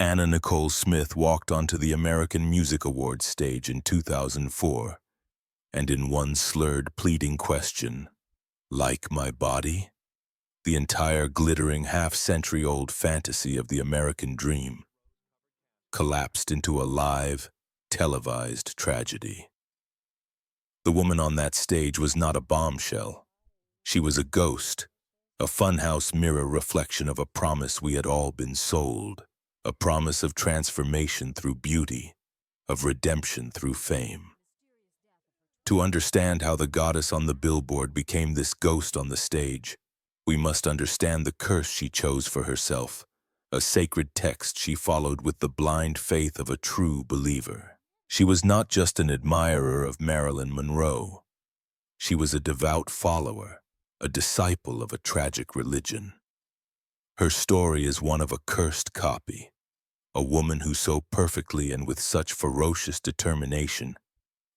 Nicole Smith walked onto the American Music Awards stage in 2004, and in one slurred, pleading question, "Like my body?" the entire glittering half-century-old fantasy of the American dream collapsed into a live, televised tragedy. The woman on that stage was not a bombshell. She was a ghost, a funhouse mirror reflection of a promise we had all been sold, a promise of transformation through beauty, of redemption through fame. To understand how the goddess on the billboard became this ghost on the stage, we must understand the curse she chose for herself, a sacred text she followed with the blind faith of a true believer. She was not just an admirer of Marilyn Monroe. She was a devout follower, a disciple of a tragic religion. Her story is one of a cursed copy, a woman who so perfectly and with such ferocious determination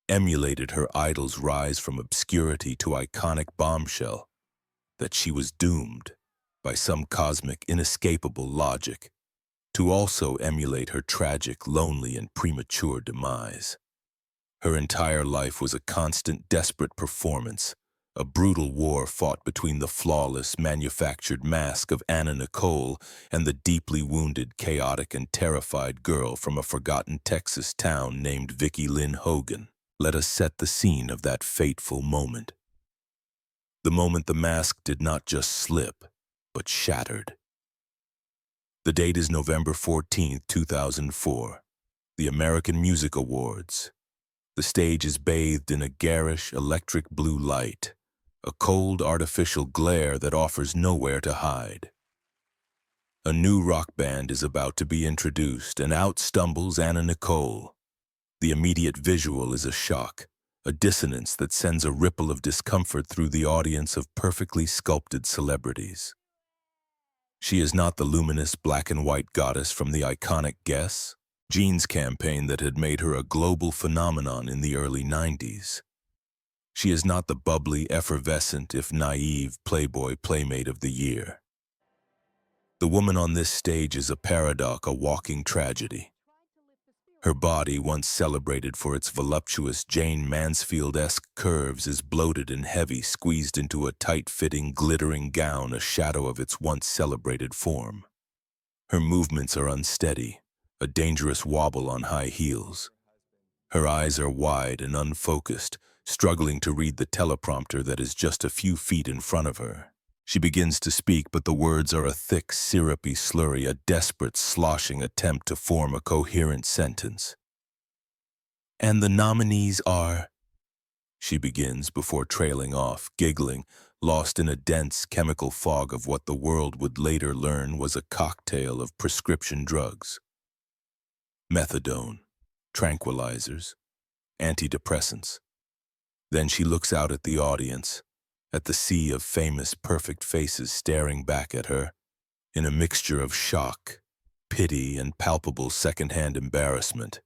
emulated her idol's rise from obscurity to iconic bombshell that she was doomed, by some cosmic, inescapable logic, to also emulate her tragic, lonely, and premature demise. Her entire life was a constant, desperate performance, a brutal war fought between the flawless, manufactured mask of Nicole and the deeply wounded, chaotic, and terrified girl from a forgotten Texas town named Vickie Lynn. Let us set the scene of that fateful moment. The moment the mask did not just slip, but shattered. The date is November 14, 2004, the American Music Awards. The stage is bathed in a garish, electric blue light, a cold, artificial glare that offers nowhere to hide. A new rock band is about to be introduced, and out stumbles Nicole. The immediate visual is a shock, a dissonance that sends a ripple of discomfort through the audience of perfectly sculpted celebrities. She is not the luminous black and white goddess from the iconic Guess jeans campaign that had made her a global phenomenon in the early 90s. She is not the bubbly, effervescent, if naive, Playboy playmate of the year. The woman on this stage is a paradox, a walking tragedy. Her body, once celebrated for its voluptuous Jane Mansfield-esque curves, is bloated and heavy, squeezed into a tight-fitting, glittering gown, a shadow of its once celebrated form. Her movements are unsteady, a dangerous wobble on high heels. Her eyes are wide and unfocused, struggling to read the teleprompter that is just a few feet in front of her. She begins to speak, but the words are a thick, syrupy slurry, a desperate, sloshing attempt to form a coherent sentence. "And the nominees are," she begins before trailing off, giggling, lost in a dense chemical fog of what the world would later learn was a cocktail of prescription drugs. Methadone, tranquilizers, antidepressants. Then she looks out at the audience, at the sea of famous, perfect faces staring back at her, in a mixture of shock, pity, and palpable secondhand embarrassment.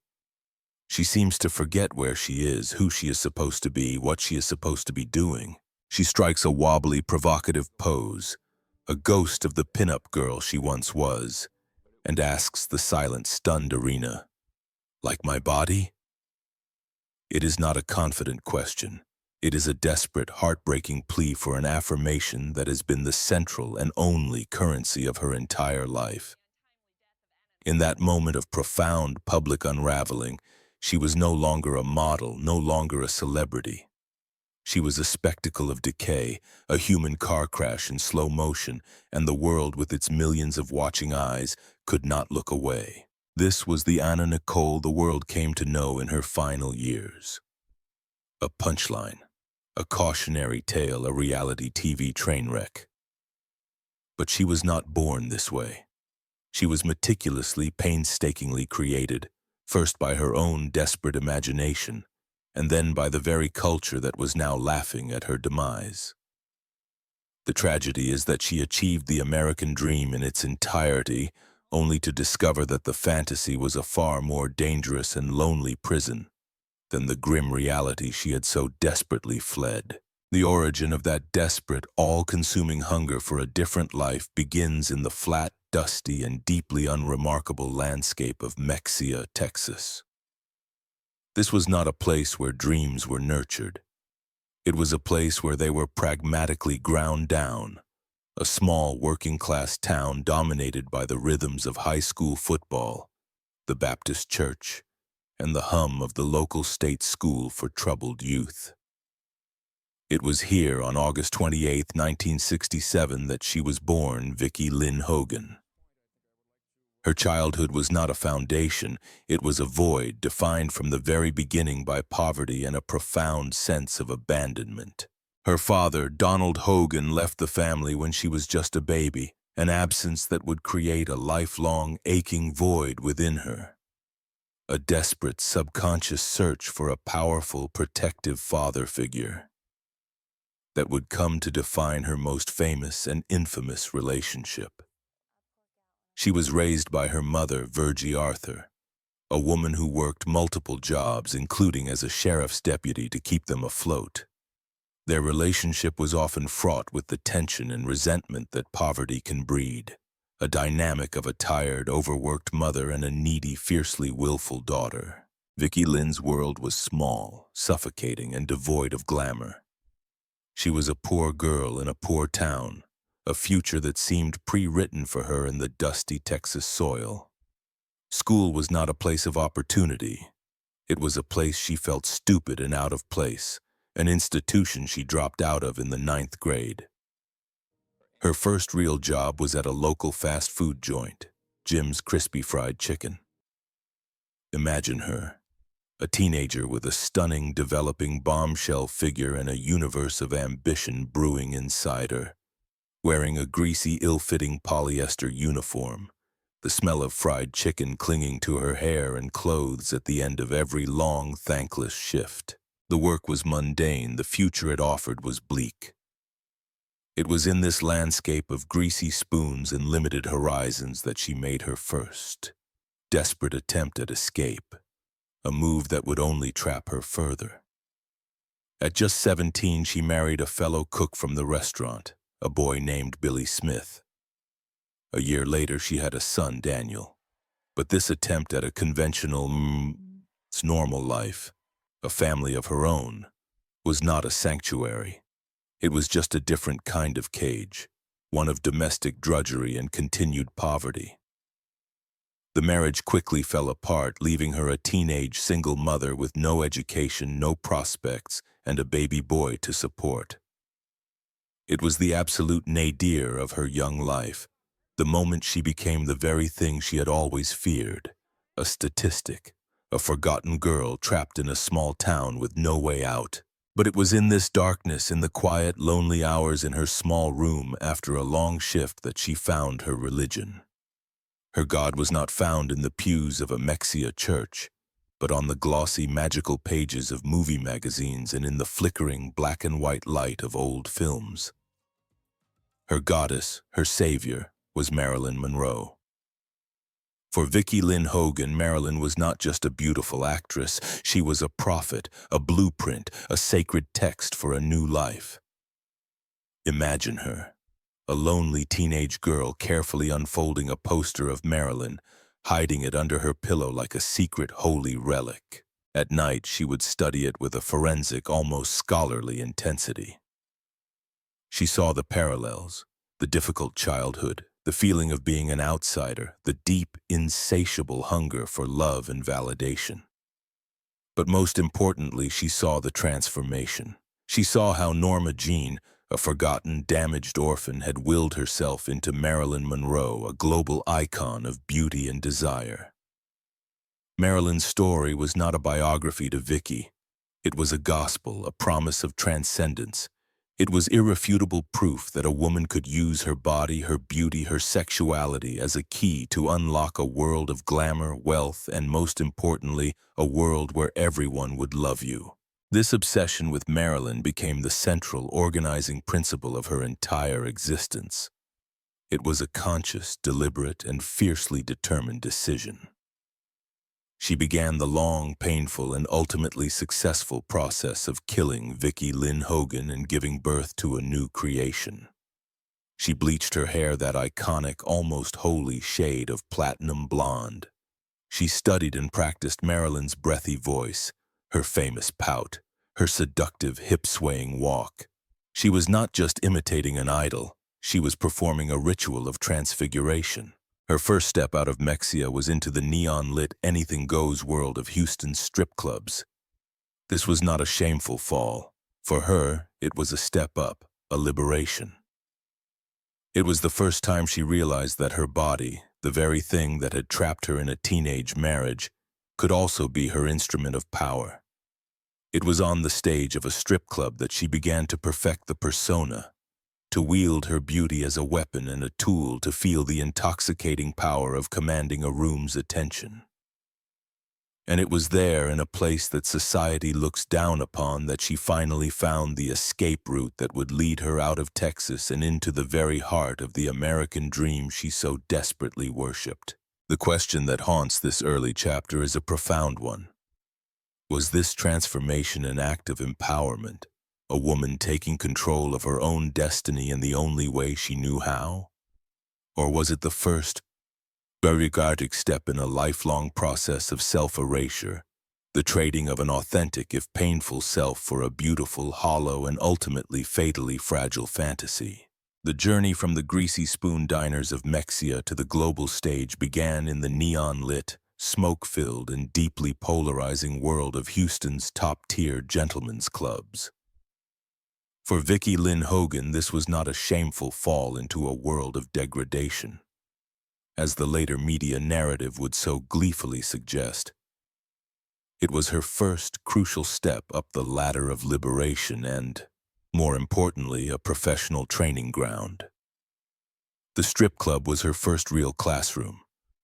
She seems to forget where she is, who she is supposed to be, what she is supposed to be doing. She strikes a wobbly, provocative pose, a ghost of the pin-up girl she once was, and asks the silent, stunned arena, "Like my body?" It is not a confident question. It is a desperate, heartbreaking plea for an affirmation that has been the central and only currency of her entire life. In that moment of profound public unraveling, she was no longer a model, no longer a celebrity. She was a spectacle of decay, a human car crash in slow motion, and the world with its millions of watching eyes could not look away. This was the Nicole the world came to know in her final years. A punchline, a cautionary tale, a reality TV train wreck. But she was not born this way. She was meticulously, painstakingly created, first by her own desperate imagination, and then by the very culture that was now laughing at her demise. The tragedy is that she achieved the American dream in its entirety, only to discover that the fantasy was a far more dangerous and lonely prison than the grim reality she had so desperately fled. The origin of that desperate, all-consuming hunger for a different life begins in the flat, dusty and deeply unremarkable landscape of Mexia, Texas. This was not a place where dreams were nurtured. It was a place where they were pragmatically ground down, a small working-class town dominated by the rhythms of high school football, the Baptist church, and the hum of the local state school for troubled youth. It was here on August 28, 1967, that she was born, Vickie Lynn Hogan. Her childhood was not a foundation, it was a void defined from the very beginning by poverty and a profound sense of abandonment. Her father, Donald Hogan, left the family when she was just a baby, an absence that would create a lifelong, aching void within her. A desperate, subconscious search for a powerful, protective father figure that would come to define her most famous and infamous relationship. She was raised by her mother, Virgie Arthur, a woman who worked multiple jobs, including as a sheriff's deputy, to keep them afloat. Their relationship was often fraught with the tension and resentment that poverty can breed, a dynamic of a tired, overworked mother and a needy, fiercely willful daughter. Vickie Lynn's world was small, suffocating, and devoid of glamour. She was a poor girl in a poor town, a future that seemed pre-written for her in the dusty Texas soil. School was not a place of opportunity. It was a place she felt stupid and out of place, an institution she dropped out of in the 9th grade. Her first real job was at a local fast food joint, Jim's Crispy Fried Chicken. Imagine her, a teenager with a stunning, developing bombshell figure and a universe of ambition brewing inside her. Wearing a greasy, ill-fitting polyester uniform, the smell of fried chicken clinging to her hair and clothes at the end of every long, thankless shift. The work was mundane, the future it offered was bleak. It was in this landscape of greasy spoons and limited horizons that she made her first, desperate attempt at escape, a move that would only trap her further. At just 17, she married a fellow cook from the restaurant, a boy named Billy Smith. A year later, she had a son, Daniel. But this attempt at a conventional, normal life, a family of her own, was not a sanctuary. It was just a different kind of cage, one of domestic drudgery and continued poverty. The marriage quickly fell apart, leaving her a teenage single mother with no education, no prospects, and a baby boy to support. It was the absolute nadir of her young life, the moment she became the very thing she had always feared, a statistic, a forgotten girl trapped in a small town with no way out. But it was in this darkness, in the quiet, lonely hours in her small room after a long shift, that she found her religion. Her God was not found in the pews of a Mexia church, but on the glossy, magical pages of movie magazines and in the flickering black and white light of old films. Her goddess, her savior, was Marilyn Monroe. For Vickie Lynn Hogan, Marilyn was not just a beautiful actress, she was a prophet, a blueprint, a sacred text for a new life. Imagine her, a lonely teenage girl carefully unfolding a poster of Marilyn, hiding it under her pillow like a secret holy relic. At night, she would study it with a forensic, almost scholarly intensity. She saw the parallels, the difficult childhood, the feeling of being an outsider, the deep, insatiable hunger for love and validation. But most importantly, she saw the transformation. She saw how Norma Jean, a forgotten, damaged orphan, had willed herself into Marilyn Monroe, a global icon of beauty and desire. Marilyn's story was not a biography to Vickie. It was a gospel, a promise of transcendence. It was irrefutable proof that a woman could use her body, her beauty, her sexuality as a key to unlock a world of glamour, wealth, and most importantly, a world where everyone would love you. This obsession with Marilyn became the central organizing principle of her entire existence. It was a conscious, deliberate, and fiercely determined decision. She began the long, painful, and ultimately successful process of killing Vickie Lynn Hogan and giving birth to a new creation. She bleached her hair that iconic, almost holy shade of platinum blonde. She studied and practiced Marilyn's breathy voice, her famous pout, her seductive hip-swaying walk. She was not just imitating an idol, she was performing a ritual of transfiguration. Her first step out of Mexia was into the neon-lit anything-goes world of Houston's strip clubs. This was not a shameful fall. For her, it was a step up, a liberation. It was the first time she realized that her body, the very thing that had trapped her in a teenage marriage, could also be her instrument of power. It was on the stage of a strip club that she began to perfect the persona, to wield her beauty as a weapon and a tool to feel the intoxicating power of commanding a room's attention. And it was there, in a place that society looks down upon, that she finally found the escape route that would lead her out of Texas and into the very heart of the American dream she so desperately worshipped. The question that haunts this early chapter is a profound one. Was this transformation an act of empowerment, a woman taking control of her own destiny in the only way she knew how? Or was it the first, bureaucratic step in a lifelong process of self-erasure, the trading of an authentic if painful self for a beautiful, hollow, and ultimately fatally fragile fantasy? The journey from the greasy spoon diners of Mexia to the global stage began in the neon-lit, smoke-filled, and deeply polarizing world of Houston's top-tier gentlemen's clubs. For Vickie Lynn Hogan, this was not a shameful fall into a world of degradation, as the later media narrative would so gleefully suggest. It was her first crucial step up the ladder of liberation and, more importantly, a professional training ground. The strip club was her first real classroom,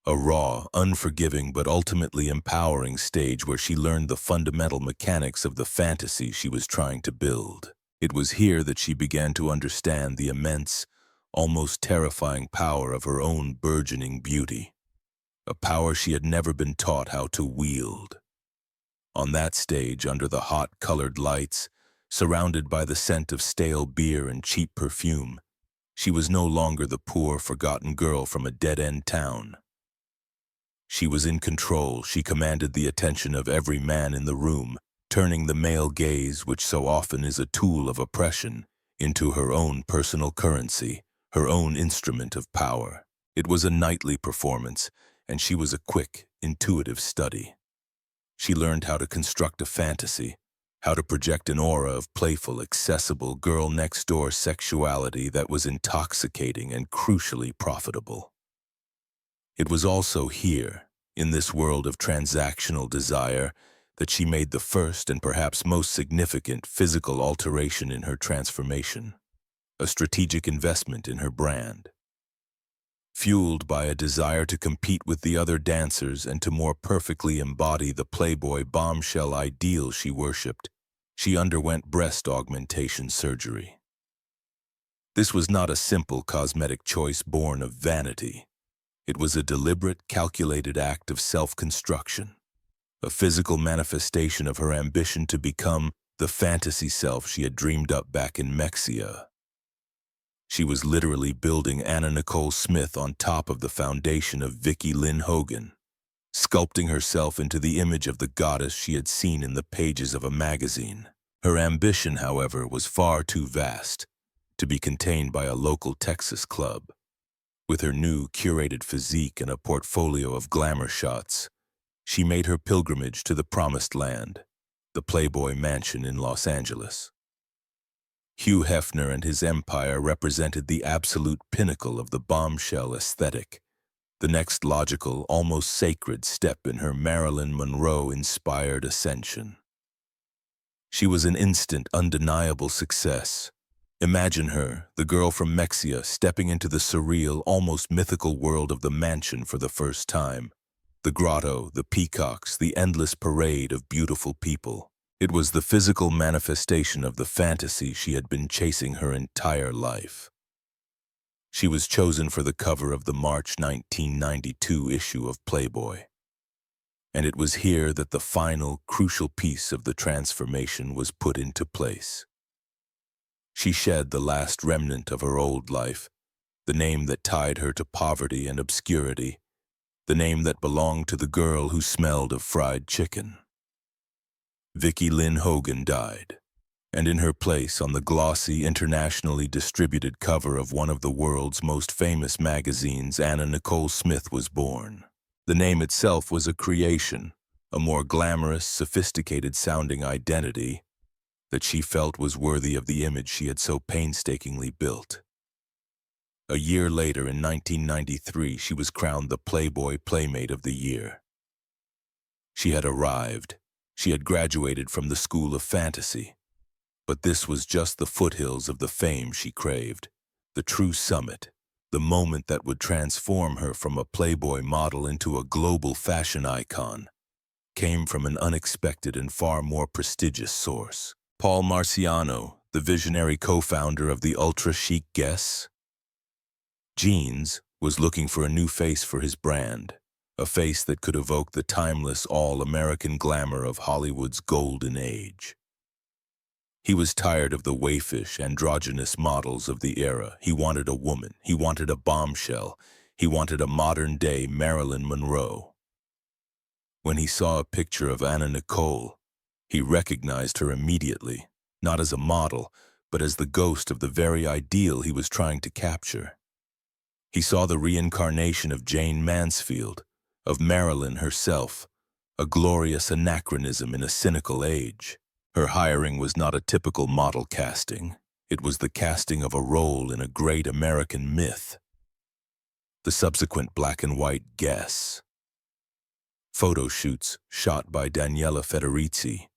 a raw, unforgiving but ultimately empowering stage where she learned the fundamental mechanics of the fantasy she was trying to build. It was here that she began to understand the immense, almost terrifying power of her own burgeoning beauty, a power she had never been taught how to wield. On that stage, under the hot, colored lights, surrounded by the scent of stale beer and cheap perfume, she was no longer the poor, forgotten girl from a dead-end town. She was in control. She commanded the attention of every man in the room, turning the male gaze, which so often is a tool of oppression, into her own personal currency, her own instrument of power. It was a nightly performance, and she was a quick, intuitive study. She learned how to construct a fantasy, how to project an aura of playful, accessible, girl-next-door sexuality that was intoxicating and crucially profitable. It was also here, in this world of transactional desire, that she made the first and perhaps most significant physical alteration in her transformation, a strategic investment in her brand. Fueled by a desire to compete with the other dancers and to more perfectly embody the Playboy bombshell ideal she worshipped, she underwent breast augmentation surgery. This was not a simple cosmetic choice born of vanity. It was a deliberate, calculated act of self-construction, a physical manifestation of her ambition to become the fantasy self she had dreamed up back in Mexia. She was literally building Nicole Smith on top of the foundation of Vickie Lynn Hogan, sculpting herself into the image of the goddess she had seen in the pages of a magazine. Her ambition, however, was far too vast to be contained by a local Texas club. With her new, curated physique and a portfolio of glamour shots, she made her pilgrimage to the promised land, the Playboy mansion in Los Angeles. Hugh Hefner and his empire represented the absolute pinnacle of the bombshell aesthetic, the next logical, almost sacred step in her Marilyn Monroe-inspired ascension. She was an instant, undeniable success. Imagine her, the girl from Mexia, stepping into the surreal, almost mythical world of the mansion for the first time. The grotto, the peacocks, the endless parade of beautiful people. It was the physical manifestation of the fantasy she had been chasing her entire life. She was chosen for the cover of the March 1992 issue of Playboy. And it was here that the final, crucial piece of the transformation was put into place. She shed the last remnant of her old life, the name that tied her to poverty and obscurity, the name that belonged to the girl who smelled of fried chicken. Vickie Lynn Hogan died, and in her place on the glossy, internationally distributed cover of one of the world's most famous magazines, Nicole Smith was born. The name itself was a creation, a more glamorous, sophisticated-sounding identity that she felt was worthy of the image she had so painstakingly built. A year later, in 1993, she was crowned the Playboy Playmate of the Year. She had arrived. She had graduated from the school of fantasy. But this was just the foothills of the fame she craved, the true summit, the moment that would transform her from a Playboy model into a global fashion icon, came from an unexpected and far more prestigious source. Paul Marciano, the visionary co-founder of the ultra-chic Guess Jeans, was looking for a new face for his brand, a face that could evoke the timeless, all-American glamour of Hollywood's golden age. He was tired of the waifish, androgynous models of the era. He wanted a woman. He wanted a bombshell. He wanted a modern-day Marilyn Monroe. When he saw a picture of Nicole, he recognized her immediately, not as a model, but as the ghost of the very ideal he was trying to capture. He saw the reincarnation of Jane Mansfield, of Marilyn herself, a glorious anachronism in a cynical age. Her hiring was not a typical model casting. It was the casting of a role in a great American myth. The subsequent black and white Guess photo shoots shot by Daniela Federici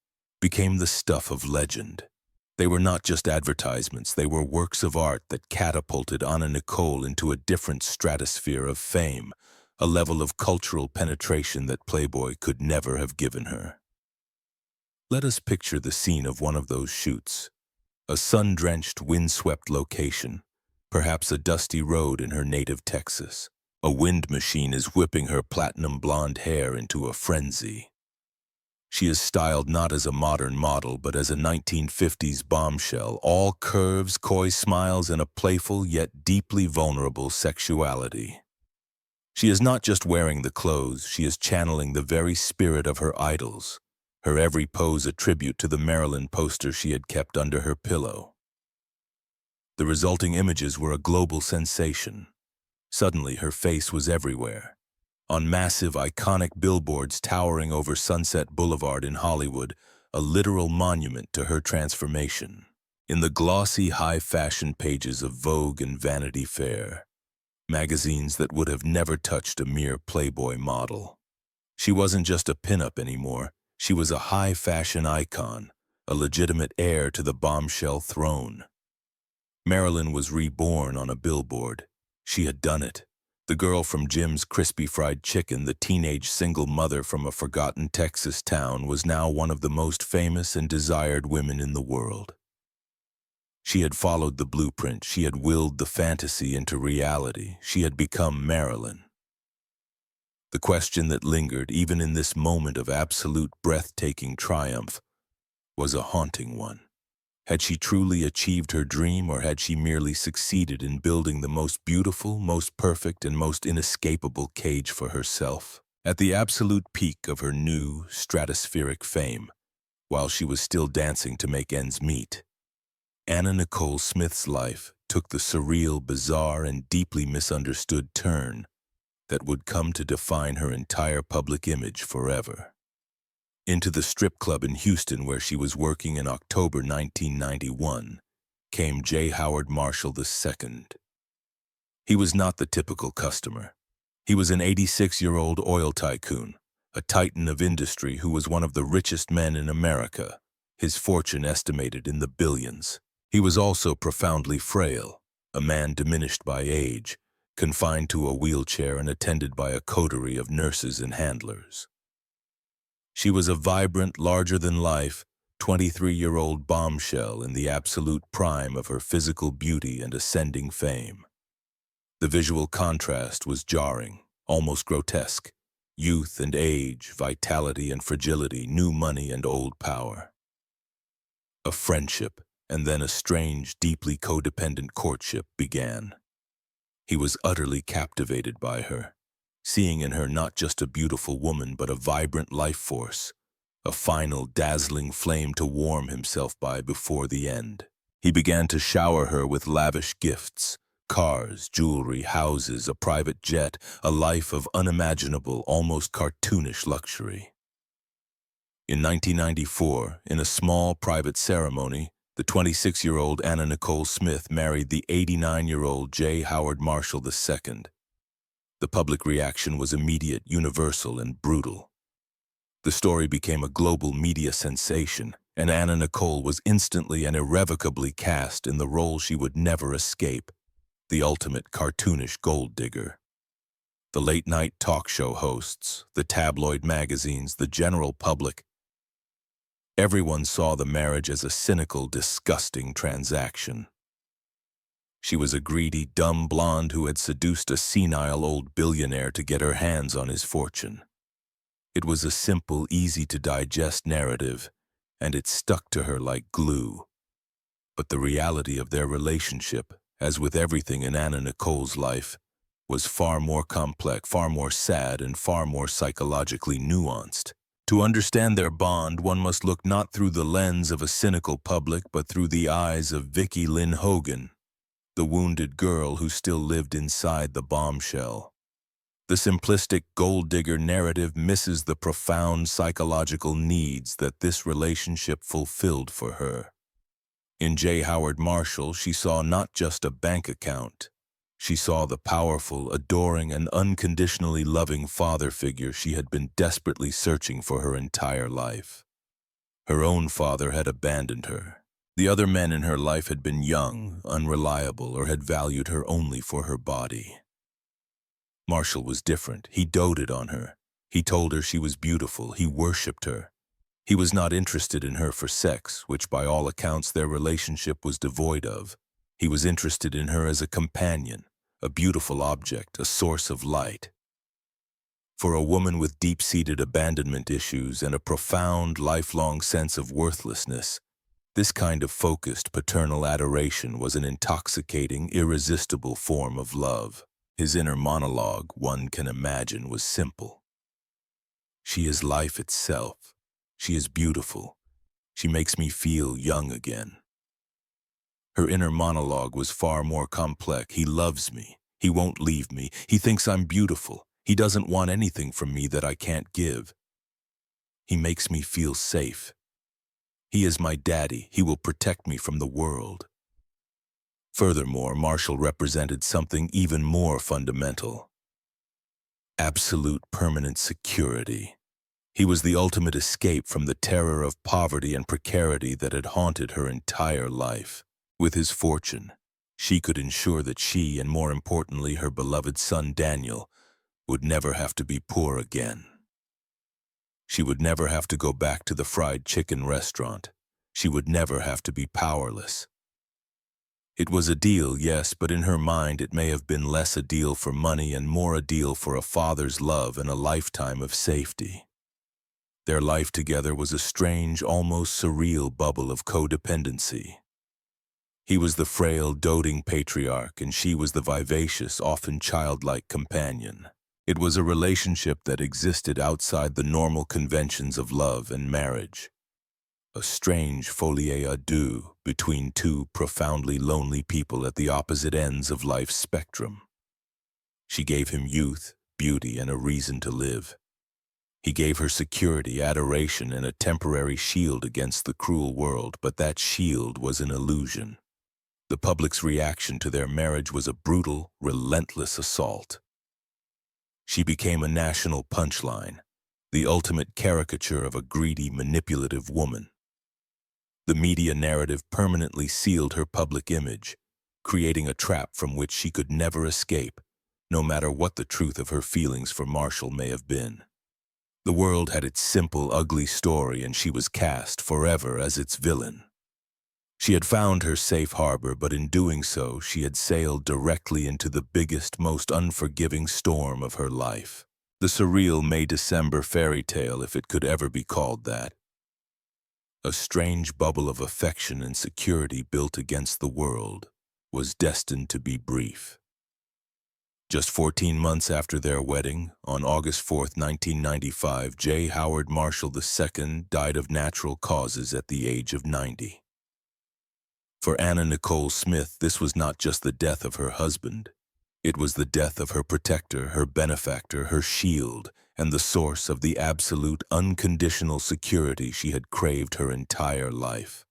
became the stuff of legend. They were not just advertisements, they were works of art that catapulted Nicole into a different stratosphere of fame, a level of cultural penetration that Playboy could never have given her. Let us picture the scene of one of those shoots. A sun-drenched, wind-swept location, perhaps a dusty road in her native Texas. A wind machine is whipping her platinum blonde hair into a frenzy. She is styled not as a modern model, but as a 1950s bombshell, all curves, coy smiles, and a playful yet deeply vulnerable sexuality. She is not just wearing the clothes, she is channeling the very spirit of her idols, her every pose a tribute to the Marilyn poster she had kept under her pillow. The resulting images were a global sensation. Suddenly, her face was everywhere. On massive, iconic billboards towering over Sunset Boulevard in Hollywood, a literal monument to her transformation. In the glossy, high-fashion pages of Vogue and Vanity Fair, magazines that would have never touched a mere Playboy model. She wasn't just a pinup anymore. She was a high-fashion icon, a legitimate heir to the bombshell throne. Marilyn was reborn on a billboard. She had done it. The girl from Jim's Crispy Fried Chicken, the teenage single mother from a forgotten Texas town, was now one of the most famous and desired women in the world. She had followed the blueprint. She had willed the fantasy into reality. She had become Marilyn. The question that lingered, even in this moment of absolute breathtaking triumph, was a haunting one. Had she truly achieved her dream, or had she merely succeeded in building the most beautiful, most perfect, and most inescapable cage for herself? At the absolute peak of her new, stratospheric fame, while she was still dancing to make ends meet, Nicole Smith's life took the surreal, bizarre, and deeply misunderstood turn that would come to define her entire public image forever. Into the strip club in Houston where she was working in October 1991 came J. Howard Marshall II. He was not the typical customer. He was an 86-year-old oil tycoon, a titan of industry who was one of the richest men in America, his fortune estimated in the billions. He was also profoundly frail, a man diminished by age, confined to a wheelchair and attended by a coterie of nurses and handlers. She was a vibrant, larger-than-life, 23-year-old bombshell in the absolute prime of her physical beauty and ascending fame. The visual contrast was jarring, almost grotesque. Youth and age, vitality and fragility, new money and old power. A friendship, and then a strange, deeply codependent courtship began. He was utterly captivated by her, seeing in her not just a beautiful woman but a vibrant life force, a final dazzling flame to warm himself by before the end. He began to shower her with lavish gifts, cars, jewelry, houses, a private jet, a life of unimaginable, almost cartoonish luxury. In 1994, in a small private ceremony, the 26-year-old Nicole Smith married the 89-year-old J. Howard Marshall II. The public reaction was immediate, universal, and brutal. The story became a global media sensation, and Nicole was instantly and irrevocably cast in the role she would never escape, the ultimate cartoonish gold digger. The late-night talk show hosts, the tabloid magazines, the general public, everyone saw the marriage as a cynical, disgusting transaction. She was a greedy, dumb blonde who had seduced a senile old billionaire to get her hands on his fortune. It was a simple, easy-to-digest narrative, and it stuck to her like glue. But the reality of their relationship, as with everything in Nicole's life, was far more complex, far more sad, and far more psychologically nuanced. To understand their bond, one must look not through the lens of a cynical public, but through the eyes of Vickie Lynn Hogan, the wounded girl who still lived inside the bombshell. The simplistic gold digger narrative misses the profound psychological needs that this relationship fulfilled for her. In J. Howard Marshall, she saw not just a bank account. She saw the powerful, adoring, and unconditionally loving father figure she had been desperately searching for her entire life. Her own father had abandoned her. The other men in her life had been young, unreliable, or had valued her only for her body. Marshall was different. He doted on her. He told her she was beautiful. He worshipped her. He was not interested in her for sex, which by all accounts their relationship was devoid of. He was interested in her as a companion, a beautiful object, a source of light. For a woman with deep-seated abandonment issues and a profound, lifelong sense of worthlessness, this kind of focused paternal adoration was an intoxicating, irresistible form of love. His inner monologue, one can imagine, was simple. She is life itself. She is beautiful. She makes me feel young again. Her inner monologue was far more complex. He loves me. He won't leave me. He thinks I'm beautiful. He doesn't want anything from me that I can't give. He makes me feel safe. He is my daddy. He will protect me from the world. Furthermore, Marshall represented something even more fundamental. Absolute permanent security. He was the ultimate escape from the terror of poverty and precarity that had haunted her entire life. With his fortune, she could ensure that she, and more importantly her beloved son Daniel, would never have to be poor again. She would never have to go back to the fried chicken restaurant. She would never have to be powerless. It was a deal, yes, but in her mind it may have been less a deal for money and more a deal for a father's love and a lifetime of safety. Their life together was a strange, almost surreal bubble of codependency. He was the frail, doting patriarch, and she was the vivacious, often childlike companion. It was a relationship that existed outside the normal conventions of love and marriage. A strange folie à deux between two profoundly lonely people at the opposite ends of life's spectrum. She gave him youth, beauty, and a reason to live. He gave her security, adoration, and a temporary shield against the cruel world, but that shield was an illusion. The public's reaction to their marriage was a brutal, relentless assault. She became a national punchline, the ultimate caricature of a greedy, manipulative woman. The media narrative permanently sealed her public image, creating a trap from which she could never escape, no matter what the truth of her feelings for Marshall may have been. The world had its simple, ugly story, and she was cast forever as its villain. She had found her safe harbor, but in doing so, she had sailed directly into the biggest, most unforgiving storm of her life. The surreal May-December fairy tale, if it could ever be called that. A strange bubble of affection and security built against the world was destined to be brief. Just 14 months after their wedding, on August 4th, 1995, J. Howard Marshall II died of natural causes at the age of 90. For Nicole Smith, this was not just the death of her husband. It was the death of her protector, her benefactor, her shield, and the source of the absolute, unconditional security she had craved her entire life.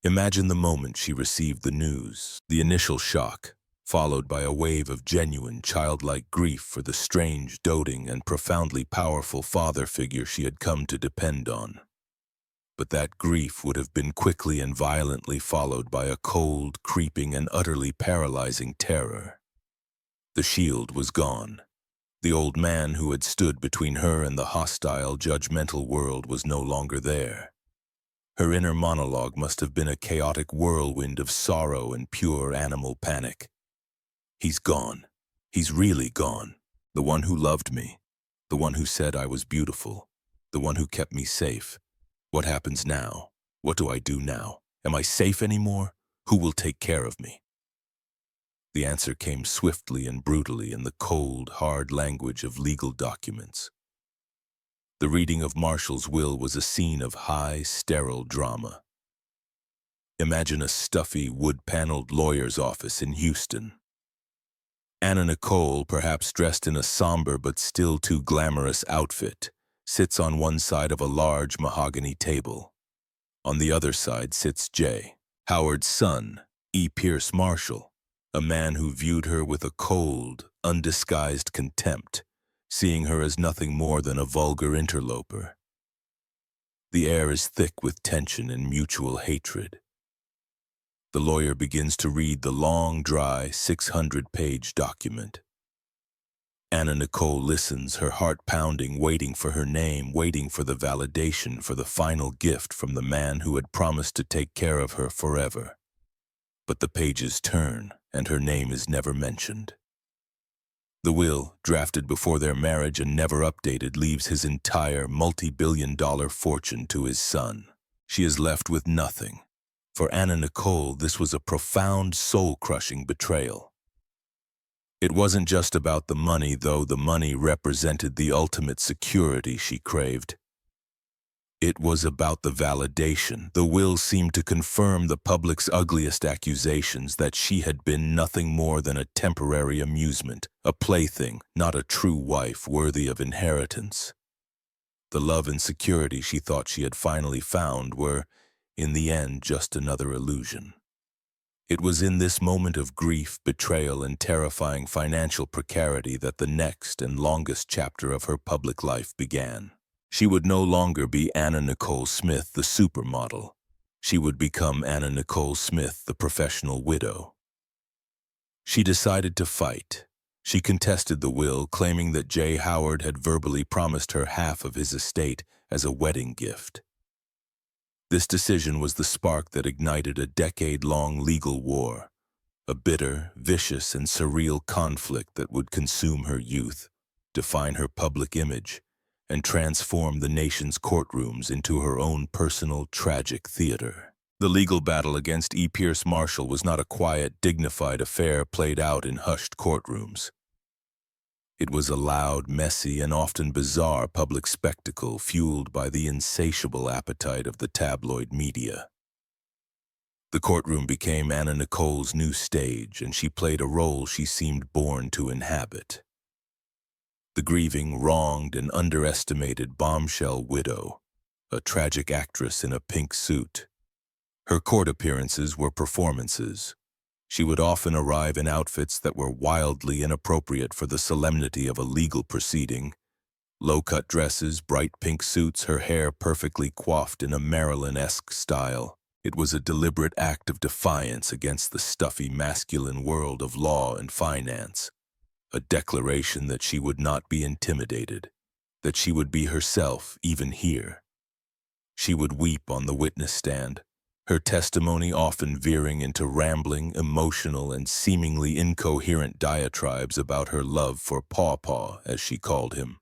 Imagine the moment she received the news, the initial shock, followed by a wave of genuine, childlike grief for the strange, doting, and profoundly powerful father figure she had come to depend on. But that grief would have been quickly and violently followed by a cold, creeping, and utterly paralyzing terror. The shield was gone. The old man who had stood between her and the hostile, judgmental world was no longer there. Her inner monologue must have been a chaotic whirlwind of sorrow and pure animal panic. He's gone. He's really gone. The one who loved me. The one who said I was beautiful. The one who kept me safe. What happens now? What do I do now? Am I safe anymore? Who will take care of me? The answer came swiftly and brutally in the cold, hard language of legal documents. The reading of Marshall's will was a scene of high, sterile drama. Imagine a stuffy, wood-paneled lawyer's office in Houston. Nicole, perhaps dressed in a somber but still too glamorous outfit, sits on one side of a large mahogany table. On the other side sits J. Howard's son, E. Pierce Marshall, a man who viewed her with a cold, undisguised contempt, seeing her as nothing more than a vulgar interloper. The air is thick with tension and mutual hatred. The lawyer begins to read the long, dry, 600-page document. Nicole listens, her heart pounding, waiting for her name, waiting for the validation, for the final gift from the man who had promised to take care of her forever. But the pages turn, and her name is never mentioned. The will, drafted before their marriage and never updated, leaves his entire multi-billion-dollar fortune to his son. She is left with nothing. For Nicole, this was a profound, soul-crushing betrayal. It wasn't just about the money, though the money represented the ultimate security she craved. It was about the validation. The will seemed to confirm the public's ugliest accusations that she had been nothing more than a temporary amusement, a plaything, not a true wife worthy of inheritance. The love and security she thought she had finally found were, in the end, just another illusion. It was in this moment of grief, betrayal, and terrifying financial precarity that the next and longest chapter of her public life began. She would no longer be Nicole Smith, the supermodel. She would become Nicole Smith, the professional widow. She decided to fight. She contested the will, claiming that J. Howard had verbally promised her half of his estate as a wedding gift. This decision was the spark that ignited a decade-long legal war, a bitter, vicious, and surreal conflict that would consume her youth, define her public image, and transform the nation's courtrooms into her own personal, tragic theater. The legal battle against E. Pierce Marshall was not a quiet, dignified affair played out in hushed courtrooms. It was a loud, messy, and often bizarre public spectacle fueled by the insatiable appetite of the tabloid media. The courtroom became Nicole's new stage, and she played a role she seemed born to inhabit. The grieving, wronged, and underestimated bombshell widow, a tragic actress in a pink suit. Her court appearances were performances. She would often arrive in outfits that were wildly inappropriate for the solemnity of a legal proceeding. Low-cut dresses, bright pink suits, her hair perfectly coiffed in a Marilyn-esque style. It was a deliberate act of defiance against the stuffy masculine world of law and finance. A declaration that she would not be intimidated, that she would be herself even here. She would weep on the witness stand, her testimony often veering into rambling, emotional, and seemingly incoherent diatribes about her love for Paw, as she called him.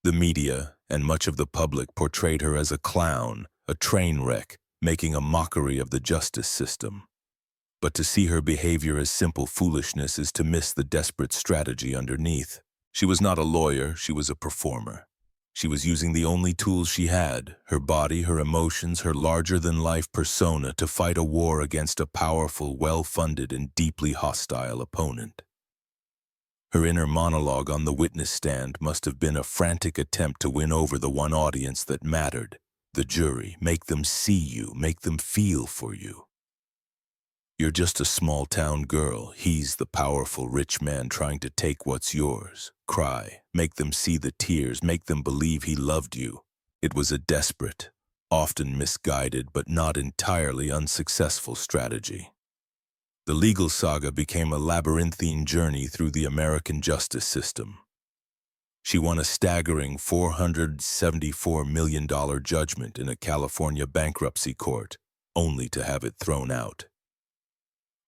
The media and much of the public portrayed her as a clown, a train wreck, making a mockery of the justice system. But to see her behavior as simple foolishness is to miss the desperate strategy underneath. She was not a lawyer, she was a performer. She was using the only tools she had, her body, her emotions, her larger-than-life persona, to fight a war against a powerful, well-funded, and deeply hostile opponent. Her inner monologue on the witness stand must have been a frantic attempt to win over the one audience that mattered, the jury, make them see you, make them feel for you. You're just a small-town girl, he's the powerful rich man trying to take what's yours. Cry, make them see the tears, make them believe he loved you. It was a desperate, often misguided, but not entirely unsuccessful strategy. The legal saga became a labyrinthine journey through the American justice system. She won a staggering $474 million judgment in a California bankruptcy court, only to have it thrown out.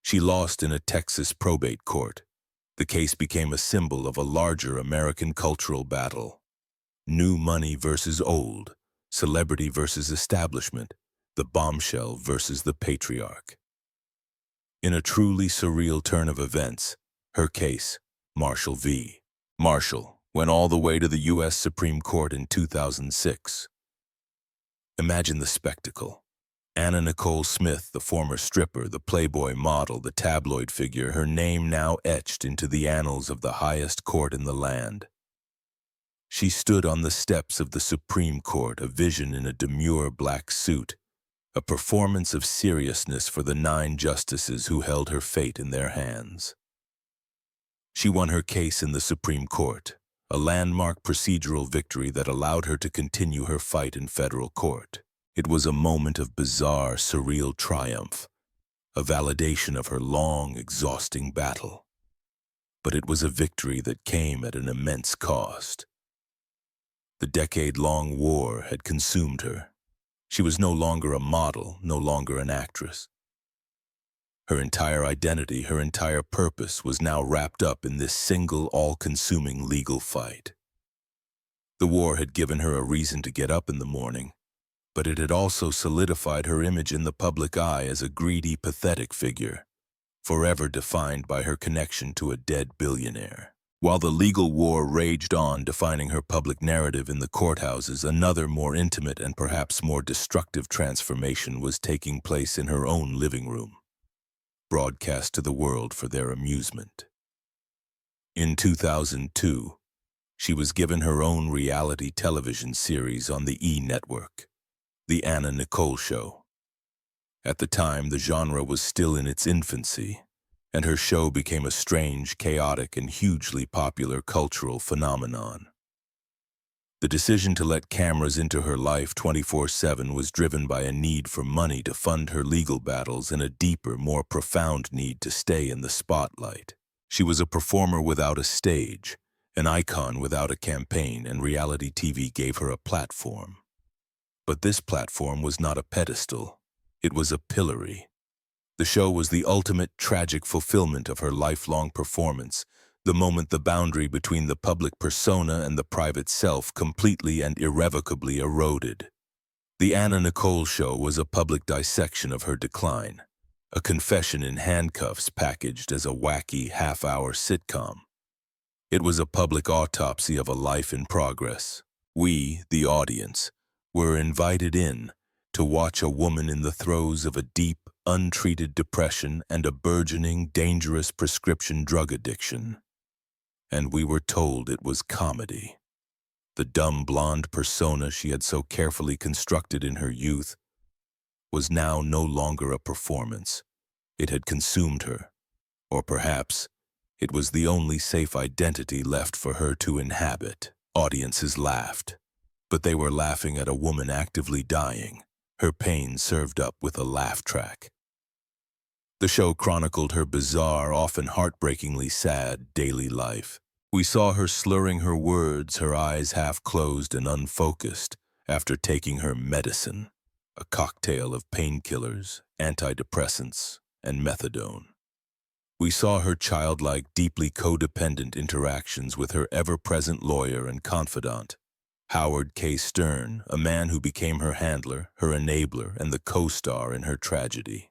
She lost in a Texas probate court. The case became a symbol of a larger American cultural battle. New money versus old, celebrity versus establishment, the bombshell versus the patriarch. In a truly surreal turn of events, her case, Marshall v. Marshall, went all the way to the U.S. Supreme Court in 2006. Imagine the spectacle. Nicole Smith, the former stripper, the Playboy model, the tabloid figure, her name now etched into the annals of the highest court in the land. She stood on the steps of the Supreme Court, a vision in a demure black suit, a performance of seriousness for the 9 justices who held her fate in their hands. She won her case in the Supreme Court, a landmark procedural victory that allowed her to continue her fight in federal court. It was a moment of bizarre, surreal triumph, a validation of her long, exhausting battle. But it was a victory that came at an immense cost. The decade-long war had consumed her. She was no longer a model, no longer an actress. Her entire identity, her entire purpose was now wrapped up in this single, all-consuming legal fight. The war had given her a reason to get up in the morning, but it had also solidified her image in the public eye as a greedy, pathetic figure, forever defined by her connection to a dead billionaire. While the legal war raged on, defining her public narrative in the courthouses, another, more intimate and perhaps more destructive transformation was taking place in her own living room, broadcast to the world for their amusement. In 2002, she was given her own reality television series on the E! Network, The Nicole Show. At the time, the genre was still in its infancy, and her show became a strange, chaotic, and hugely popular cultural phenomenon. The decision to let cameras into her life 24/7 was driven by a need for money to fund her legal battles and a deeper, more profound need to stay in the spotlight. She was a performer without a stage, an icon without a campaign, and reality TV gave her a platform. But this platform was not a pedestal. It was a pillory. The show was the ultimate tragic fulfillment of her lifelong performance, the moment the boundary between the public persona and the private self completely and irrevocably eroded. The Nicole Show was a public dissection of her decline, a confession in handcuffs packaged as a wacky half-hour sitcom. It was a public autopsy of a life in progress. We, the audience, were invited in to watch a woman in the throes of a deep, untreated depression and a burgeoning, dangerous prescription drug addiction. And we were told it was comedy. The dumb blonde persona she had so carefully constructed in her youth was now no longer a performance. It had consumed her, or perhaps it was the only safe identity left for her to inhabit. Audiences laughed, but they were laughing at a woman actively dying, her pain served up with a laugh track. The show chronicled her bizarre, often heartbreakingly sad, daily life. We saw her slurring her words, her eyes half closed and unfocused, after taking her medicine, a cocktail of painkillers, antidepressants, and methadone. We saw her childlike, deeply codependent interactions with her ever-present lawyer and confidant, Howard K. Stern, a man who became her handler, her enabler, and the co-star in her tragedy.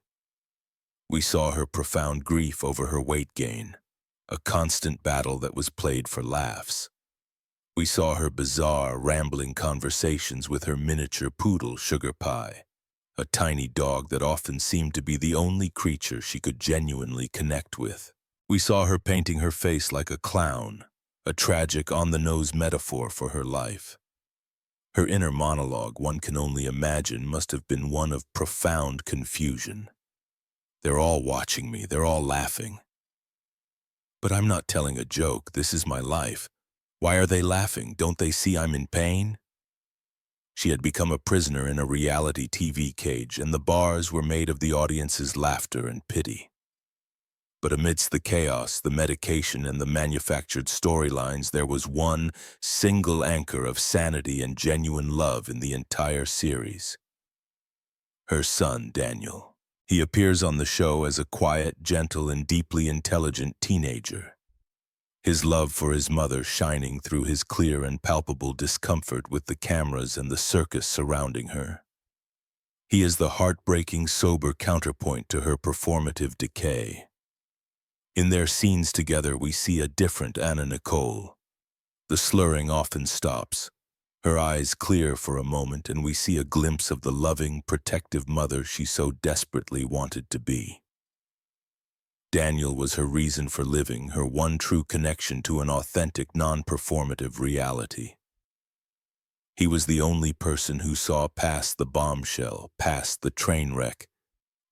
We saw her profound grief over her weight gain, a constant battle that was played for laughs. We saw her bizarre, rambling conversations with her miniature poodle Sugar Pie, a tiny dog that often seemed to be the only creature she could genuinely connect with. We saw her painting her face like a clown, a tragic on-the-nose metaphor for her life. Her inner monologue, one can only imagine, must have been one of profound confusion. They're all watching me, they're all laughing. But I'm not telling a joke, this is my life. Why are they laughing? Don't they see I'm in pain? She had become a prisoner in a reality TV cage, and the bars were made of the audience's laughter and pity. But amidst the chaos, the medication, and the manufactured storylines, there was one single anchor of sanity and genuine love in the entire series. Her son, Daniel. He appears on the show as a quiet, gentle, and deeply intelligent teenager. His love for his mother shining through his clear and palpable discomfort with the cameras and the circus surrounding her. He is the heartbreaking, sober counterpoint to her performative decay. In their scenes together, we see a different Anna Nicole. The slurring often stops. Her eyes clear for a moment, and we see a glimpse of the loving, protective mother she so desperately wanted to be. Daniel was her reason for living, her one true connection to an authentic, non-performative reality. He was the only person who saw past the bombshell, past the train wreck,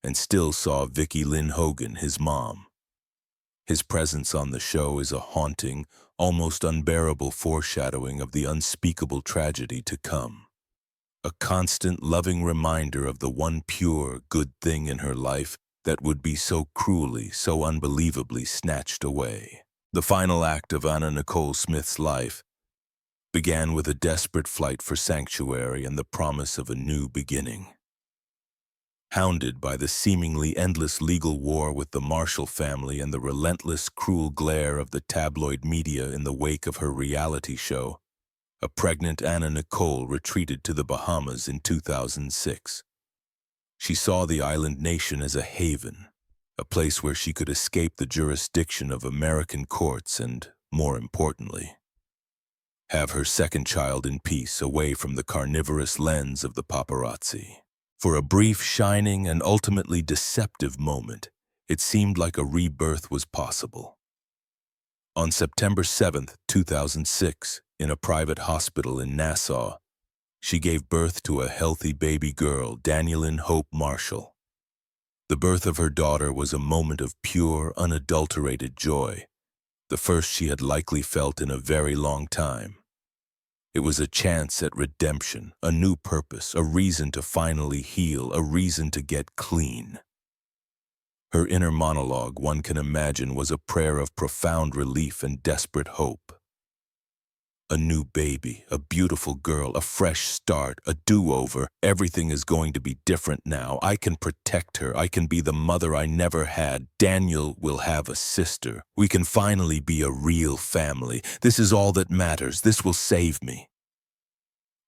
and still saw Vickie Lynn Hogan, his mom. His presence on the show is a haunting, almost unbearable foreshadowing of the unspeakable tragedy to come. A constant, loving reminder of the one pure, good thing in her life that would be so cruelly, so unbelievably snatched away. The final act of Anna Nicole Smith's life began with a desperate flight for sanctuary and the promise of a new beginning. Hounded by the seemingly endless legal war with the Marshall family and the relentless, cruel glare of the tabloid media in the wake of her reality show, a pregnant Anna Nicole retreated to the Bahamas in 2006. She saw the island nation as a haven, a place where she could escape the jurisdiction of American courts and, more importantly, have her second child in peace away from the carnivorous lens of the paparazzi. For a brief, shining, and ultimately deceptive moment, it seemed like a rebirth was possible. On September 7, 2006, in a private hospital in Nassau, she gave birth to a healthy baby girl, Danielyn Hope Marshall. The birth of her daughter was a moment of pure, unadulterated joy, the first she had likely felt in a very long time. It was a chance at redemption, a new purpose, a reason to finally heal, a reason to get clean. Her inner monologue, one can imagine, was a prayer of profound relief and desperate hope. A new baby, a beautiful girl, a fresh start, a do-over. Everything is going to be different now. I can protect her. I can be the mother I never had. Daniel will have a sister. We can finally be a real family. This is all that matters. This will save me.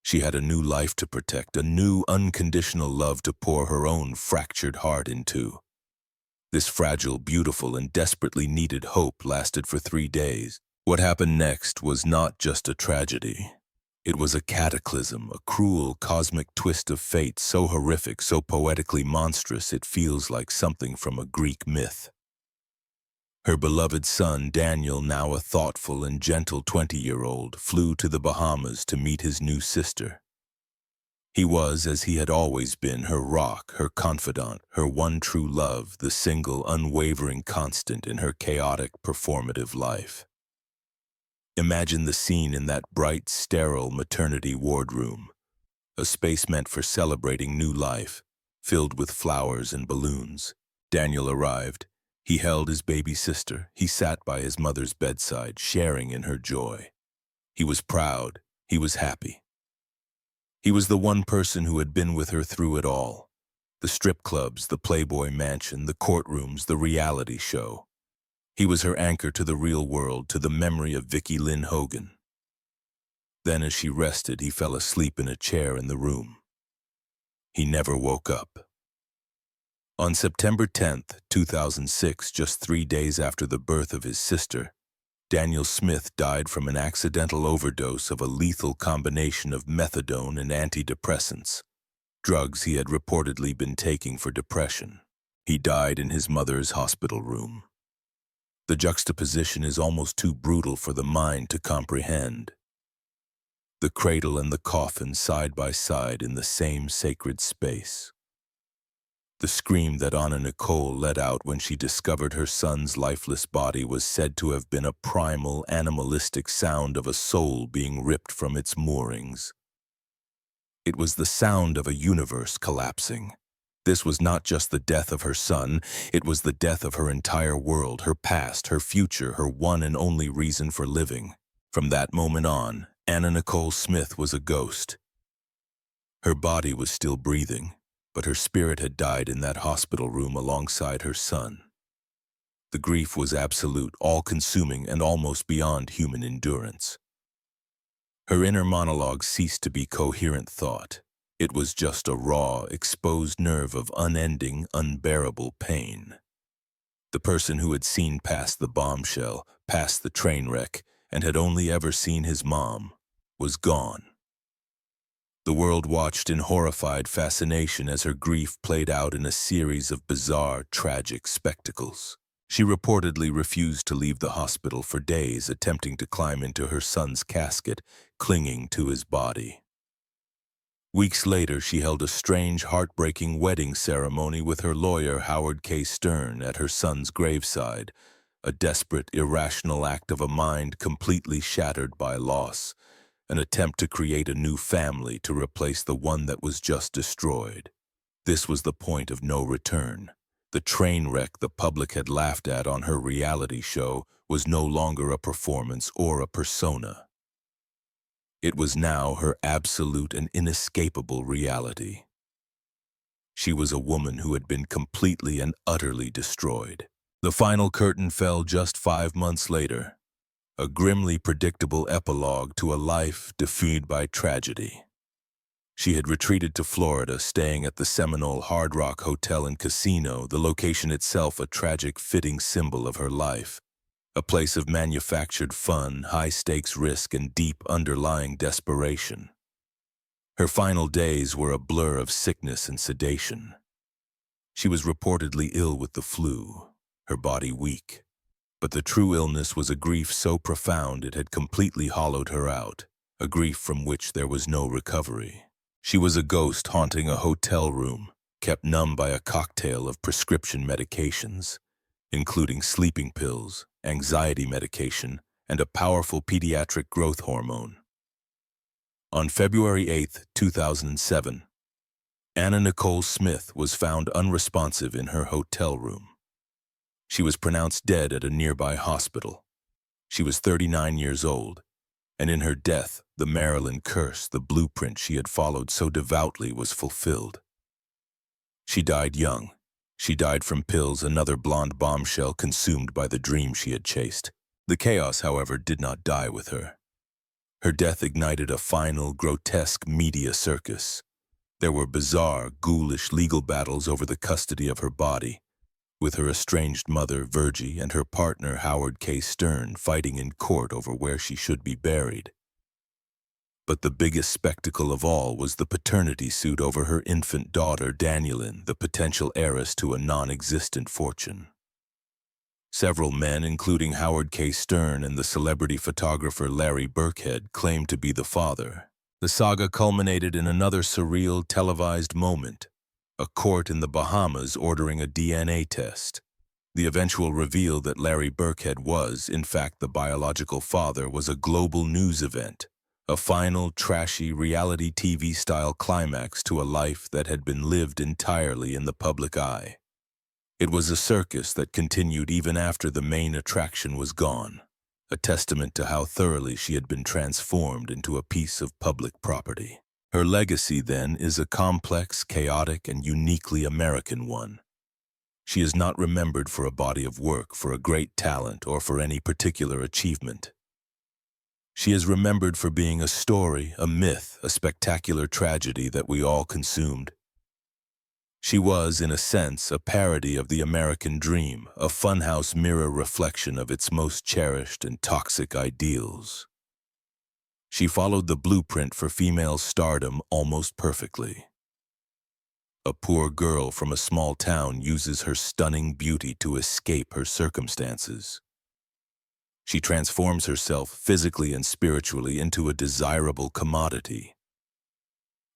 She had a new life to protect, a new unconditional love to pour her own fractured heart into. This fragile, beautiful, and desperately needed hope lasted for 3 days. What happened next was not just a tragedy. It was a cataclysm, a cruel, cosmic twist of fate so horrific, so poetically monstrous it feels like something from a Greek myth. Her beloved son, Daniel, now a thoughtful and gentle 20-year-old, flew to the Bahamas to meet his new sister. He was, as he had always been, her rock, her confidant, her one true love, the single, unwavering constant in her chaotic, performative life. Imagine the scene in that bright, sterile maternity wardroom, a space meant for celebrating new life, filled with flowers and balloons. Daniel arrived. He held his baby sister. He sat by his mother's bedside, sharing in her joy. He was proud. He was happy. He was the one person who had been with her through it all. The strip clubs, the Playboy mansion, the courtrooms, the reality show. He was her anchor to the real world, to the memory of Vickie Lynn Hogan. Then as she rested, he fell asleep in a chair in the room. He never woke up. On September 10, 2006, just 3 days after the birth of his sister, Daniel Smith died from an accidental overdose of a lethal combination of methadone and antidepressants, drugs he had reportedly been taking for depression. He died in his mother's hospital room. The juxtaposition is almost too brutal for the mind to comprehend. The cradle and the coffin side by side in the same sacred space. The scream that Nicole let out when she discovered her son's lifeless body was said to have been a primal, animalistic sound of a soul being ripped from its moorings. It was the sound of a universe collapsing. This was not just the death of her son, it was the death of her entire world, her past, her future, her one and only reason for living. From that moment on, Nicole Smith was a ghost. Her body was still breathing, but her spirit had died in that hospital room alongside her son. The grief was absolute, all-consuming, and almost beyond human endurance. Her inner monologue ceased to be coherent thought. It was just a raw, exposed nerve of unending, unbearable pain. The person who had seen past the bombshell, past the train wreck, and had only ever seen his mom, was gone. The world watched in horrified fascination as her grief played out in a series of bizarre, tragic spectacles. She reportedly refused to leave the hospital for days, attempting to climb into her son's casket, clinging to his body. Weeks later, she held a strange, heartbreaking wedding ceremony with her lawyer, Howard K. Stern, at her son's graveside, a desperate, irrational act of a mind completely shattered by loss, an attempt to create a new family to replace the one that was just destroyed. This was the point of no return. The train wreck the public had laughed at on her reality show was no longer a performance or a persona. It was now her absolute and inescapable reality. She was a woman who had been completely and utterly destroyed. The final curtain fell just 5 months later, a grimly predictable epilogue to a life defeated by tragedy. She had retreated to Florida, staying at the Seminole Hard Rock Hotel and Casino, the location itself a tragic, fitting symbol of her life. A place of manufactured fun, high-stakes risk, and deep underlying desperation. Her final days were a blur of sickness and sedation. She was reportedly ill with the flu, her body weak. But the true illness was a grief so profound it had completely hollowed her out, a grief from which there was no recovery. She was a ghost haunting a hotel room, kept numb by a cocktail of prescription medications, including sleeping pills, anxiety medication, and a powerful pediatric growth hormone. On February 8, 2007, Nicole Smith was found unresponsive in her hotel room. She was pronounced dead at a nearby hospital. She was 39 years old, and in her death, the Marilyn curse, the blueprint she had followed so devoutly, was fulfilled. She died young. She died from pills, another blonde bombshell consumed by the dream she had chased. The chaos, however, did not die with her. Her death ignited a final, grotesque media circus. There were bizarre, ghoulish legal battles over the custody of her body, with her estranged mother, Virgie, and her partner, Howard K. Stern, fighting in court over where she should be buried. But the biggest spectacle of all was the paternity suit over her infant daughter, Danielyn, the potential heiress to a non-existent fortune. Several men, including Howard K. Stern and the celebrity photographer Larry Burkhead, claimed to be the father. The saga culminated in another surreal, televised moment, a court in the Bahamas ordering a DNA test. The eventual reveal that Larry Burkhead was, in fact, the biological father was a global news event, a final, trashy, reality TV-style climax to a life that had been lived entirely in the public eye. It was a circus that continued even after the main attraction was gone, a testament to how thoroughly she had been transformed into a piece of public property. Her legacy, then, is a complex, chaotic, and uniquely American one. She is not remembered for a body of work, for a great talent, or for any particular achievement. She is remembered for being a story, a myth, a spectacular tragedy that we all consumed. She was, in a sense, a parody of the American dream, a funhouse mirror reflection of its most cherished and toxic ideals. She followed the blueprint for female stardom almost perfectly. A poor girl from a small town uses her stunning beauty to escape her circumstances. She transforms herself physically and spiritually into a desirable commodity.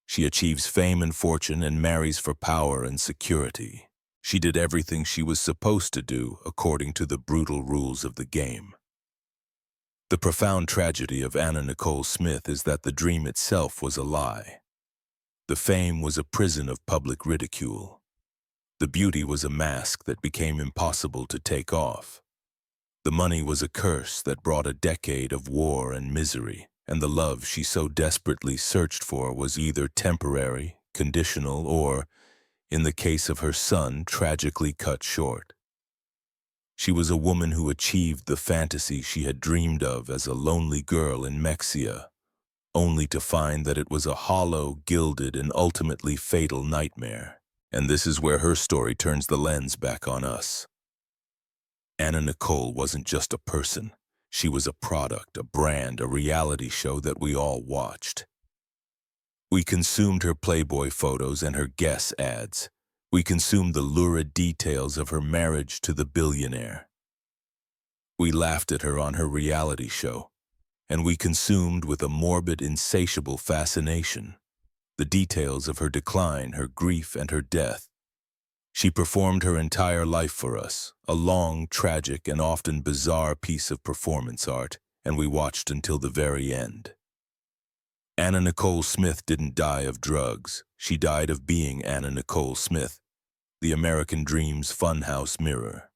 She achieves fame and fortune and marries for power and security. She did everything she was supposed to do according to the brutal rules of the game. The profound tragedy of Nicole Smith is that the dream itself was a lie. The fame was a prison of public ridicule. The beauty was a mask that became impossible to take off. The money was a curse that brought a decade of war and misery, and the love she so desperately searched for was either temporary, conditional, or, in the case of her son, tragically cut short. She was a woman who achieved the fantasy she had dreamed of as a lonely girl in Mexia, only to find that it was a hollow, gilded, and ultimately fatal nightmare. And this is where her story turns the lens back on us. Nicole wasn't just a person. She was a product, a brand, a reality show that we all watched. We consumed her Playboy photos and her Guess ads. We consumed the lurid details of her marriage to the billionaire. We laughed at her on her reality show, and we consumed with a morbid, insatiable fascination the details of her decline, her grief, and her death. She performed her entire life for us, a long, tragic, and often bizarre piece of performance art, and we watched until the very end. Nicole Smith didn't die of drugs. She died of being Nicole Smith, the American dream's funhouse mirror.